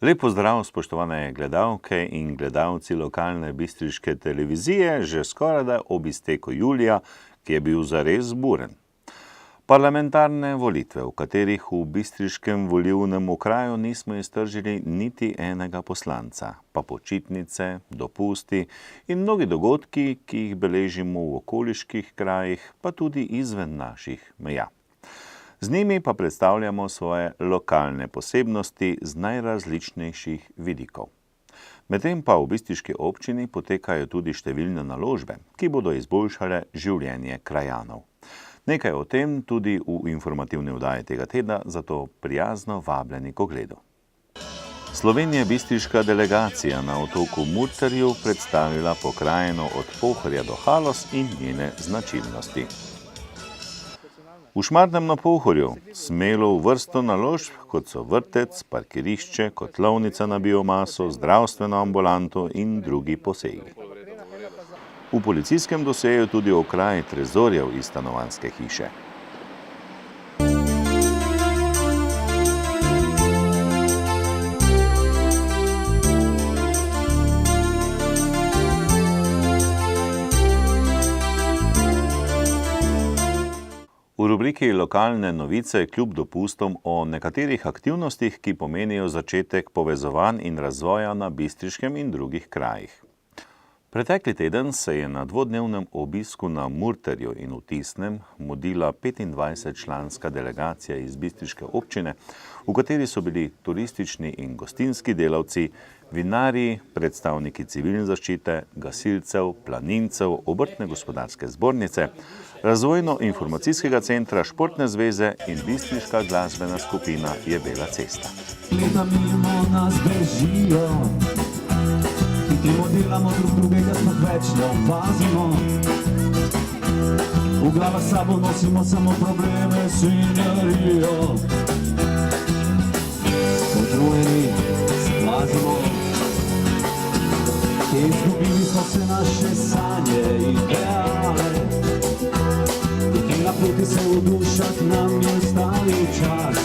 Lep pozdrav, spoštovane gledalke in gledalci lokalne bistriške televizije, že skorajda ob izteku julija, ki je bil zares buren. Parlamentarne volitve, v katerih v bistriškem volilnem okraju nismo iztržili niti enega poslanca, pa počitnice, dopusti in mnogi dogodki, ki jih beležimo v okoliških krajih, pa tudi izven naših meja. Z njimi pa predstavljamo svoje lokalne posebnosti z najrazličnejših vidikov. Medtem pa v bistriški občini potekajo tudi številne naložbe, ki bodo izboljšale življenje krajanov. Nekaj o tem tudi v informativni oddaji tega tedna, zato prijazno vabljeni k ogledu. Slovenija bistriška delegacija na otoku Murterju predstavila pokrajino od Pohorja do Haloz in njene značilnosti. V Šmartnem na Pohorju smelo v vrsto naložb, kot so vrtec, parkirišče, kotlovnica na biomaso, zdravstveno ambulanto in drugi posegi. V policijskem doseju tudi okraj trezorjev iz stanovanjske hiše. V rubriki Lokalne novice kljub dopustom o nekaterih aktivnostih, ki pomenijo začetek povezovanj in razvoja na bistriškem in drugih krajih. Pretekli teden se je na dvodnevnem obisku na Murterju in v Tisnem mudila 25-članska delegacija iz bistriške občine, v kateri so bili turistični in gostinski delavci, vinarji, predstavniki civilne zaščite, gasilcev, planincev, obrtne gospodarske zbornice, razvojno-informacijskega centra, športne zveze in bistriška glasbena skupina Je bela cesta. Leta mimo nas bežijo, hitrimo delamo drug drugega, smo več ne opazimo. V glavah sabo nosimo samo probleme, svinjarijo. Utrujeni se plazimo, izgubili smo se naše sanje, ideale. Naputi se v dušah, nam je ustavil čas.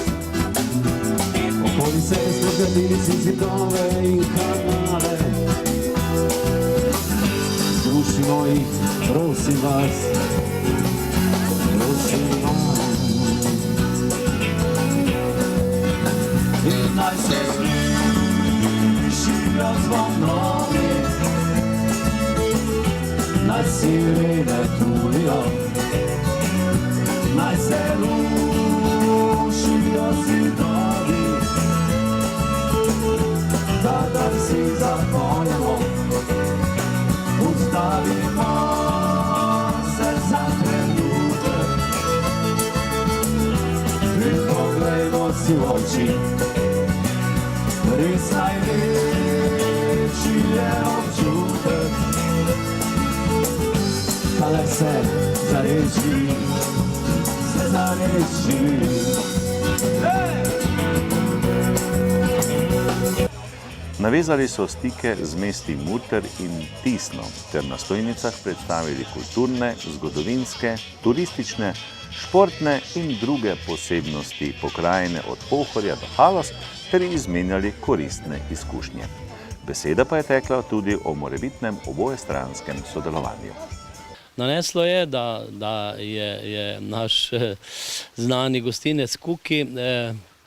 Okoli sebe smo zgradili si zidove in kanale. Zrušimo jih, prosim vas, prosim vas. In naj se slišijo zvonovi, naj sirene tulijo, naj se rušijo zidovi, da vsi zapojemo, ustavimo se za trenutek in poglejmo si v oči. Res največji je občutek, kadar se zareči. Navezali so stike z mesti Murter in Tisno ter na stojnicah predstavili kulturne, zgodovinske, turistične, športne in druge posebnosti pokrajine od Pohorja do Haloz ter izmenjali koristne izkušnje. Beseda pa je tekla tudi o morebitnem obojestranskem sodelovanju. Naneslo je, da je naš znani gostinec Kuki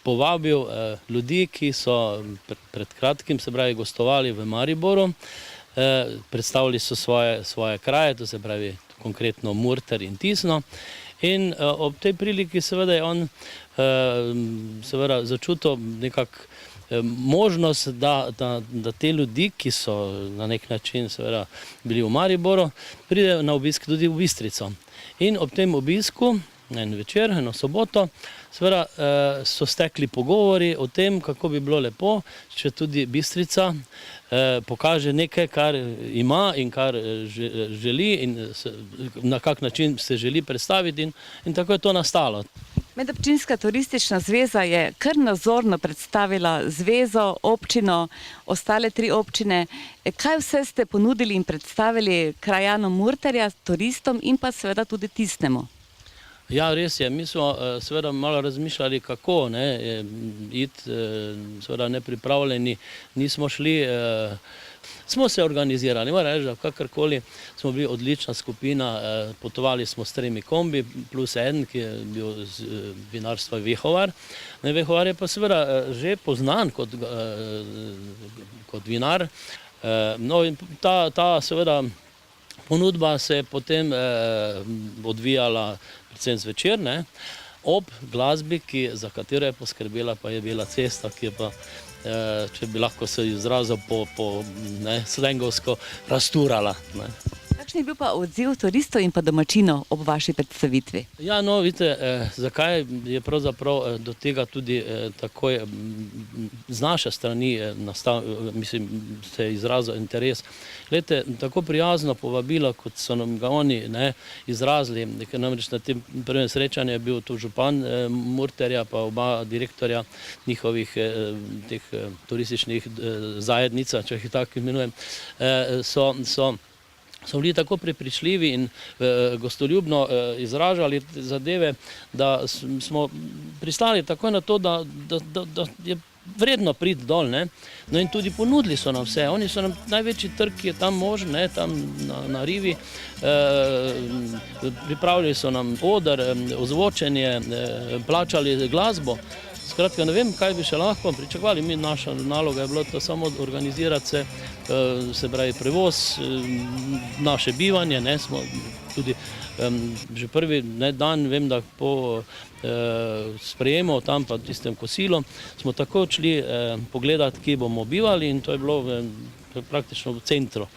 povabil ljudi, ki so pred kratkim, se pravi, gostovali v Mariboru, predstavili so svoje kraje, to se pravi konkretno Murter in Tisno. In ob tej priliki seveda je on začutil nekako možnost, da te ljudi, ki so na nek način seveda bili v Mariboru, pridejo na obisk tudi v Bistrico. In ob tem obisku, en večer, eno soboto, seveda so stekli pogovori o tem, kako bi bilo lepo, če tudi Bistrica pokaže nekaj, kar ima in kar želi in na kak način se želi predstaviti in tako je to nastalo. Medobčinska turistična zveza je kar nazorno predstavila zvezo, občino, ostale 3 občine. Kaj vse ste ponudili in predstavili krajanom Murterja, turistom in pa seveda tudi Tisnemu? Ja, res je. Mi smo seveda malo razmišljali, kako iti, seveda nepripravljeni, nismo šli, smo se organizirali, moram reči, da kakorkoli smo bili odlična skupina, potovali smo s 3 kombi, plus en, ki je bil z vinarstva Vehovar. Vehovar je pa seveda že poznan kot vinar. No in ta seveda ponudba se je potem odvijala predvsem zvečer, ob glasbi, za katero je poskrbela pa je Bela cesta, ki je pa, če bi lahko se izrazil po slengovsko, rasturala. Kakšen je bil pa odziv turistov in pa domačinov ob vaši predstavitvi? Ja, no, vidite, zakaj je pravzaprav do tega tudi takoj z naše strani se je izrazil interes. Glejte, tako prijazno povabilo, kot so nam ga oni izrazili, ker namreč na tem prvem srečanju je bil tu župan Murterja, pa oba direktorja njihovih teh turističnih zajednica, če jih tako imenujem, so bili tako prepričljivi in gostoljubno izražali zadeve, da smo pristali takoj na to, da je vredno priti dol. No in tudi ponudili so nam vse. Oni so nam največji trg, ki je tam možen, tam na rivi. Pripravili so nam oder, ozvočenje, plačali glasbo. Skratka, ne vem, kaj bi še lahko pričakovali. Naša naloga je bilo to samo organizirati se pravi prevoz, naše bivanje, smo tudi že prvi dan, vem, da po sprejemu tam pa tistem kosilu, smo tako odšli pogledati, kje bomo bivali in to je bilo praktično v centru.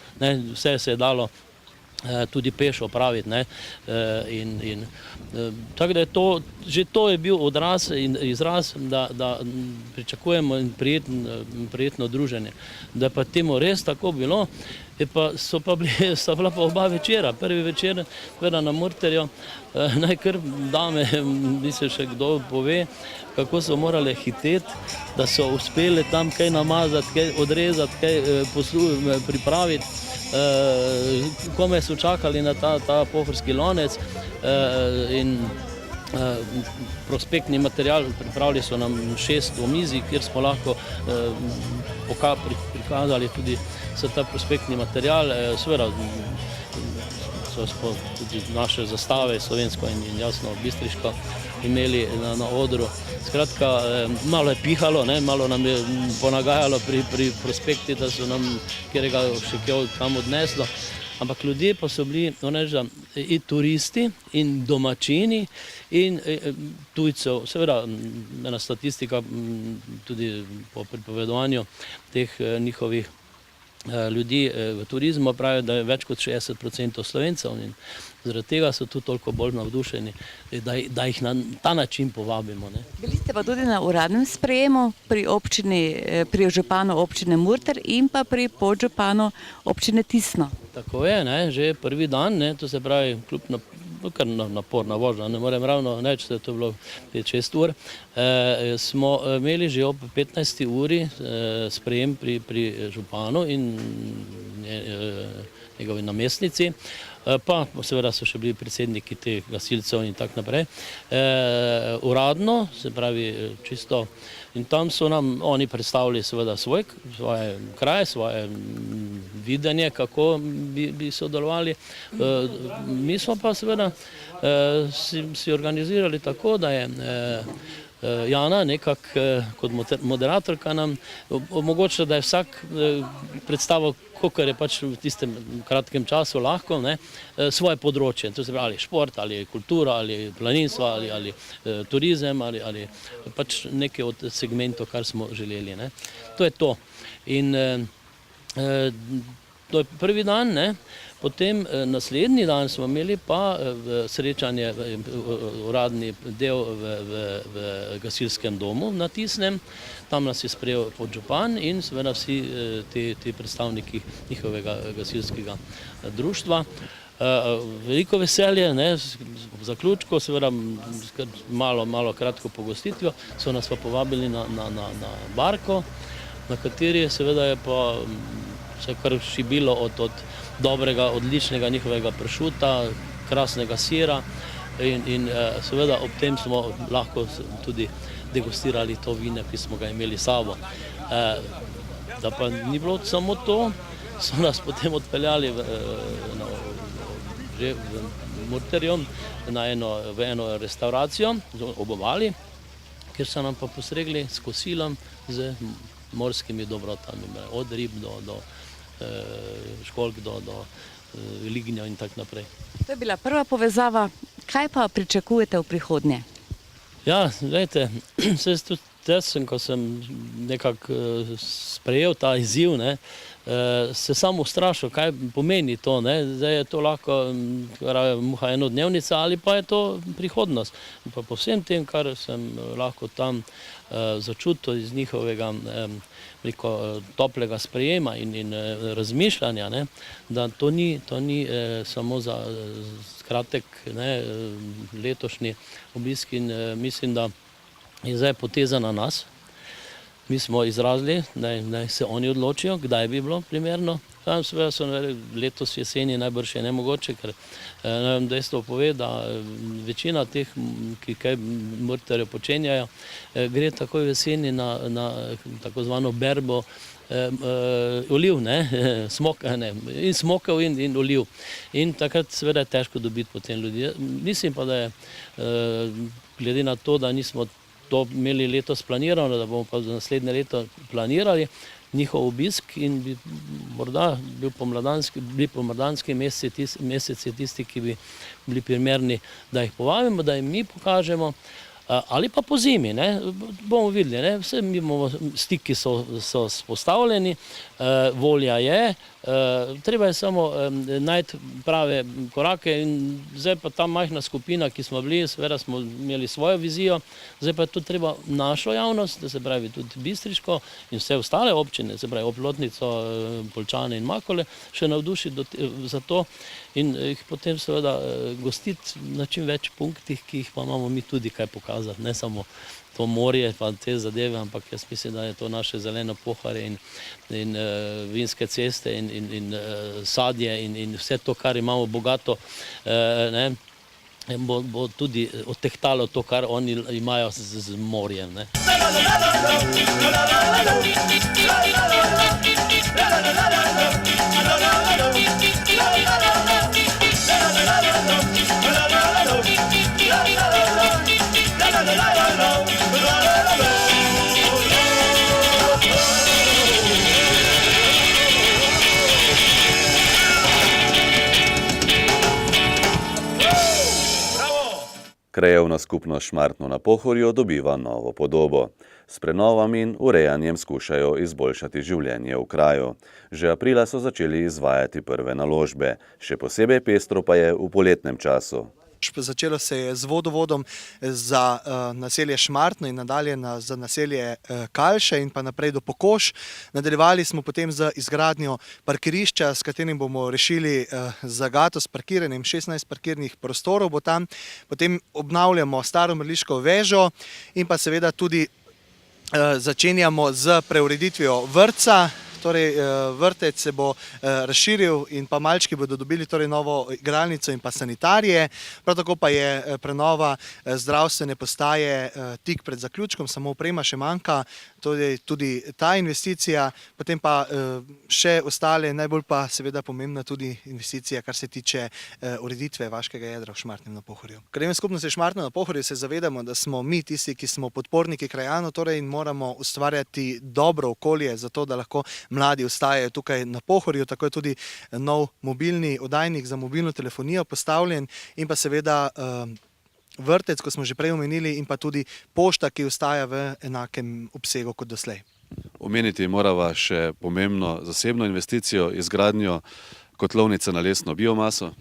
Vse se je dalo tudi peš opraviti. Tako da je to, že to je bil odraz in izraz, da pričakujemo prijetno druženje. Da pa temu res tako bilo, sta bila pa oba večera. Prvi večer na Murterju, naj kar dame, mislim še kdo pove, kako so morali hiteti, da so uspeli tam kaj namazati, kaj odrezati, kaj pripraviti. Kome so čakali na ta pohorski lonec in prospektni material, pripravili so nam 6 omizij, kjer smo lahko prikazali tudi ta prospektni material. Seveda so tudi naše zastave, slovensko in jasno bistriško, imeli na odru. Skratka, malo je pihalo, malo nam je ponagajalo pri prospekti, da so nam kjerega še kam odneslo. Ampak ljudje pa so bili in turisti, in domačini, in tujcev. Seveda, ena statistika tudi po pripovedovanju teh njihovih ljudi v turizmu pravijo, da je več kot 60% Slovencev in zaradi tega so tu toliko bolj navdušeni, da jih na ta način povabimo. Bili ste pa tudi na uradnem sprejemu pri županu občine Murter in pa pri podžupanu občine Tisno. Tako je, že prvi dan, to se pravi, kljub kar naporna vožnja, ne morem ravno reči, da je to bilo 5-6 ur, smo imeli že ob 15. uri sprejem pri županu in njegovi namestnici, pa seveda so še bili predsedniki teh gasilcev in tako naprej. Uradno, se pravi čisto, in tam so nam oni predstavili seveda svoje kraje, svoje videnje, kako bi sodelovali. Mi smo pa seveda si organizirali tako, da je Jana nekako kot moderatorka nam omogočila, da je vsak predstavil, kakor je pač v tistem kratkem času lahko, svoje področje. To se pravi ali šport, ali kultura, ali planinstvo, ali turizem, ali pač nekaj od segmentov, kar smo želeli. To je to. In to je prvi dan, potem naslednji dan smo imeli pa srečanje, uradni del v gasilskem domu na Tisnem. Tam nas je sprejel podžupan in seveda vsi ti predstavniki njihovega gasilskega društva. Veliko veselje, v zaključku, seveda malo kratko pogostitvijo, so nas pa povabili na barko, na kateri seveda je pa vse kar šibilo od dobrega, odličnega njihovega pršuta, krasnega sira, in seveda ob tem smo lahko tudi degustirali to vino, ki smo ga imeli s sabo. Da pa ni bilo samo to, so nas potem odpeljali že v Murterjo v eno restauracijo ob obali, kjer so nam pa postregli s kosilom z morskimi dobrotami, od rib do školjk, do lignja in tako naprej. To je bila prva povezava. Kaj pa pričakujete v prihodnje? Ja, gledajte, tudi jaz sem, ko sem nekako sprejel ta izziv, se sam ustrašil, kaj pomeni to. Zdaj je to lahko muha enodnevnica ali pa je to prihodnost. Pa po vsem tem, kar sem lahko tam začutil iz njihovega toplega sprejema in razmišljanja, da to ni samo za kratek letošnji obisk in mislim, da je zdaj poteza na nas. Mi smo izrazili, da se oni odločijo, kdaj bi bilo primerno. Seveda so letos jeseni najbrž je nemogoče, ker dejstvo pove, da večina teh, ki kaj Murterjo počenjajo, gre takoj v jeseni na tako zvano berbo oliv, in smokov in oliv. In takrat seveda je težko dobiti potem ljudi. Mislim pa, da je glede na to, da nismo to imeli letos planirano, da bomo pa za naslednje leto planirali njihov obisk in bi morda bili pomladanski meseci tisti, ki bi bili primerni, da jih povabimo, da jim mi pokažemo, ali pa po zimi, bomo videli, vse mi bomo, stiki so spostavljeni, volja je, treba je samo najti prave korake in zdaj pa ta majhna skupina, ki smo bili, seveda smo imeli svojo vizijo, zdaj pa je tudi treba našo javnost, da se pravi tudi Bistriško in vse ostale občine, se pravi Oplotnico, Poljčane in Makole, še navdušiti za to in jih potem seveda gostiti na čim več punktih, ki jih pa imamo mi tudi kaj pokazati, ne samo to morje pa te zadeve, ampak jaz mislim, da je to naše zeleno Pohorje in vinske ceste in sadje in vse to, kar imamo bogato, bo tudi odtehtalo to, kar oni imajo z morjem. Krajevna skupnost Šmartno na Pohorju dobiva novo podobo. S prenovami in urejanjem skušajo izboljšati življenje v kraju. Že aprila so začeli izvajati prve naložbe, še posebej pestro pa je v poletnem času. Začelo se je z vodovodom za naselje Šmartno in nadalje za naselje Kalše in pa naprej do Pokoš. Nadaljevali smo potem z izgradnjo parkirišča, s katerim bomo rešili zagato s parkiranjem, 16 parkirnih prostorov bo tam. Potem obnavljamo staro mrliško vežo in pa seveda tudi začenjamo z preureditvijo vrtca. Torej, vrtec se bo razširil in pa malčki bodo dobili novo igralnico in pa sanitarije. Prav tako pa je prenova zdravstvene postaje tik pred zaključkom, samo oprema še manjka, tudi ta investicija, potem pa še ostale, najbolj pa seveda pomembna tudi investicija, kar se tiče ureditve vaškega jedra v Šmartnem na Pohorju. Krajevna skupnost Šmartno na Pohorju se zavedamo, da smo mi tisti, ki smo podporniki krajanov, torej in moramo ustvarjati dobro okolje za to, da lahko mladi ostajajo tukaj na Pohorju, tako je tudi nov mobilni oddajnik za mobilno telefonijo postavljen in pa seveda vrtec, ko smo že prej omenili, in pa tudi pošta, ki ostaja v enakem obsegu kot doslej. Omeniti morava še pomembno zasebno investicijo, izgradnjo kotlovnice na lesno biomaso.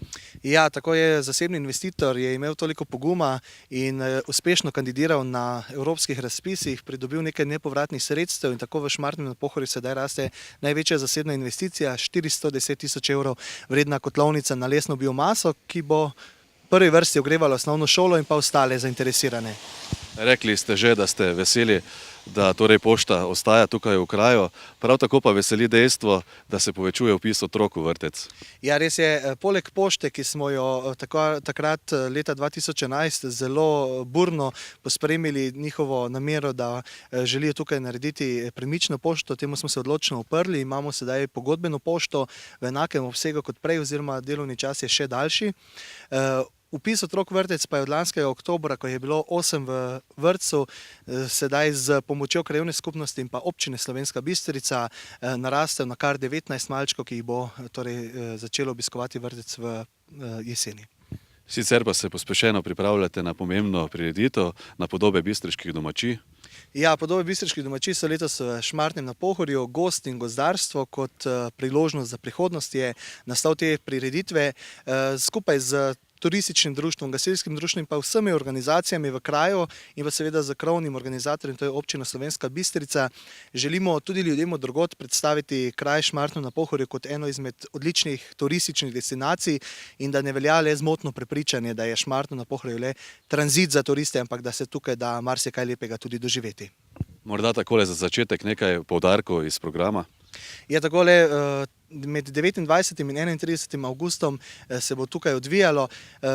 Ja, tako je zasebni investitor je imel toliko poguma in uspešno kandidiral na evropskih razpisih, pridobil nekaj nepovratnih sredstev in tako v Šmartnem na Pohorju sedaj raste največja zasebna investicija, 410 tisoč evrov vredna kotlovnica na lesno biomaso, ki bo v prvi vrsti ogrevala osnovno šolo in pa ostale zainteresirane. Rekli ste že, da ste veseli da torej pošta ostaja tukaj v kraju. Prav tako pa veseli dejstvo, da se povečuje vpis otrok v vrtec. Ja, res je, poleg pošte, ki smo jo takrat leta 2011 zelo burno pospremili njihovo namero, da želijo tukaj narediti premično pošto, temu smo se odločno uprli. Imamo sedaj pogodbeno pošto v enakem obsegu kot prej, oziroma delovni čas je še daljši. Vpis otrok v vrtec pa je od lanskega oktobra, ko je bilo 8 v vrtcu, sedaj z pomočjo krajevne skupnosti in pa občine Slovenska Bistrica narastel na kar 19 malčkov, ki jih bo torej začelo obiskovati vrtec v jeseni. Sicer pa se pospešeno pripravljate na pomembno prireditev, na podobe bistriških domačij. Ja, podobe bistriških domačij so letos v Šmartnem na Pohorju. Gost in gozdarstvo kot priložnost za prihodnost je nastav te prireditve skupaj z turističnim društvom, gasilskim društvom in pa vsemi organizacijami v kraju in pa seveda z krovnim organizatorjem, to je občina Slovenska Bistrica. Želimo tudi ljudem od drugod predstaviti kraj Šmartno na Pohorju kot eno izmed odličnih turističnih destinacij in da ne velja le zmotno prepričanje, da je Šmartno na Pohorju le tranzit za turiste, ampak da se tukaj da marsikaj lepega tudi doživeti. Morda takole za začetek nekaj poudarkov iz programa. Je takole, med 29. in 31. avgustom se bo tukaj odvijalo.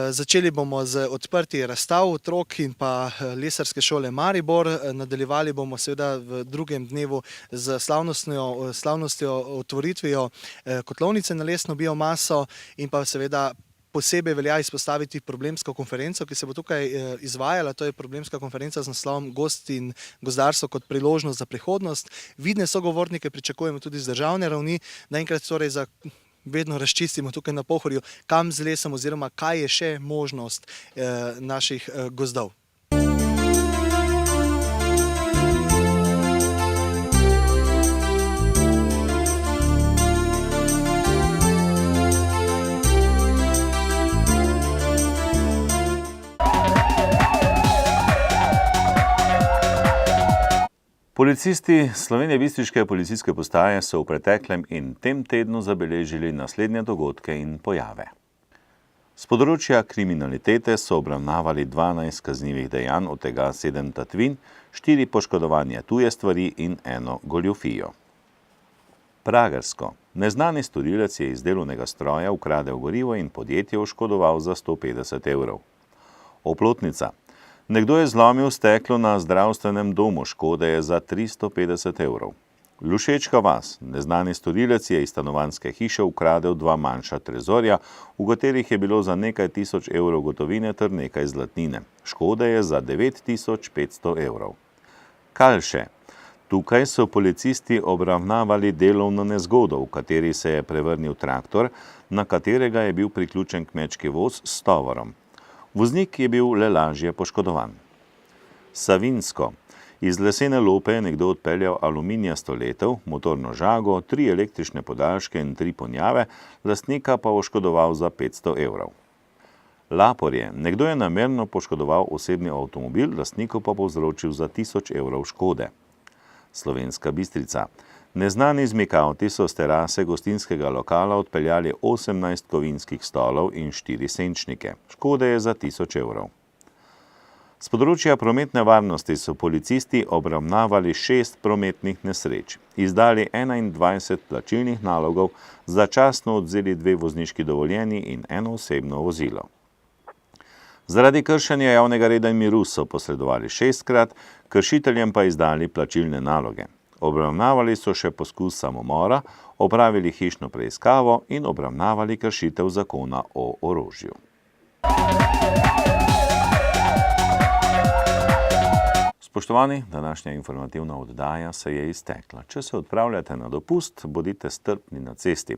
Začeli bomo z odprti razstav otrok in pa lesarske šole Maribor. Nadaljevali bomo seveda v drugem dnevu z slavnostjo otvoritvijo kotlovnice na lesno biomaso in pa seveda posebej velja izpostaviti problemsko konferenco, ki se bo tukaj izvajala. To je problemska konferenca z naslovom Gost in gozdarstvo kot priložnost za prihodnost. Vidne sogovornike pričakujemo tudi z državne ravni. Naenkrat torej vedno razčistimo tukaj na Pohorju, kam z lesom oziroma kaj je še možnost naših gozdov. Policisti Slovenije bistriške policijske postaje so v preteklem in tem tednu zabeležili naslednje dogodke in pojave. Z področja kriminalitete so obravnavali 12 kaznivih dejanj, od tega 7 tatvin, 4 poškodovanja tuje stvari in 1 goljufijo. Pragersko. Neznani storilec je iz delovnega stroja ukradel gorivo in podjetje oškodoval za 150 evrov. Oplotnica. Nekdo je zlomil steklo na zdravstvenem domu, škode je za 350 evrov. Lušečka vas. Neznani storilec je iz stanovanjske hiše ukradel 2 manjša trezorja, v katerih je bilo za nekaj tisoč evrov gotovine ter nekaj zlatnine. Škode je za 9500 evrov. Kalše. Tukaj so policisti obravnavali delovno nezgodo, v kateri se je prevrnil traktor, na katerega je bil priključen kmečki voz s tovorom. Voznik je bil le lažje poškodovan. Savinjsko. Iz lesene lope je nekdo odpeljal aluminijasto letev, motorno žago, 3 električne podaljške in 3 ponjave, lastnika pa oškodoval za 500 evrov. Laporje. Nekdo je namerno poškodoval osebni avtomobil, lastniku pa povzročil za 1000 evrov škode. Slovenska Bistrica. Neznani zmikavti so z terase gostinskega lokala odpeljali 18 kovinskih stolov in 4 senčnike. Škode je za 1000 evrov. Z področja prometne varnosti so policisti obravnavali 6 prometnih nesreč, izdali 21 plačilnih nalogov, začasno odvzeli 2 vozniški dovoljenji in 1 osebno vozilo. Zaradi kršenja javnega reda in miru so posredovali 6-krat, kršiteljem pa izdali plačilne naloge. Obravnavali so še poskus samomora, opravili hišno preiskavo in obravnavali kršitev zakona o orožju. Spoštovani, današnja informativna oddaja se je iztekla. Če se odpravljate na dopust, bodite strpni na cesti.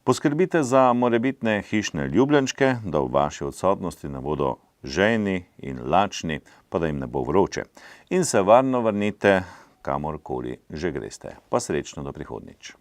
Poskrbite za morebitne hišne ljubljenčke, da v vaši odsotnosti ne bodo žejni in lačni, pa da jim ne bo vroče. In se varno vrnite kamorkoli že greste. Pa srečno do prihodnjič.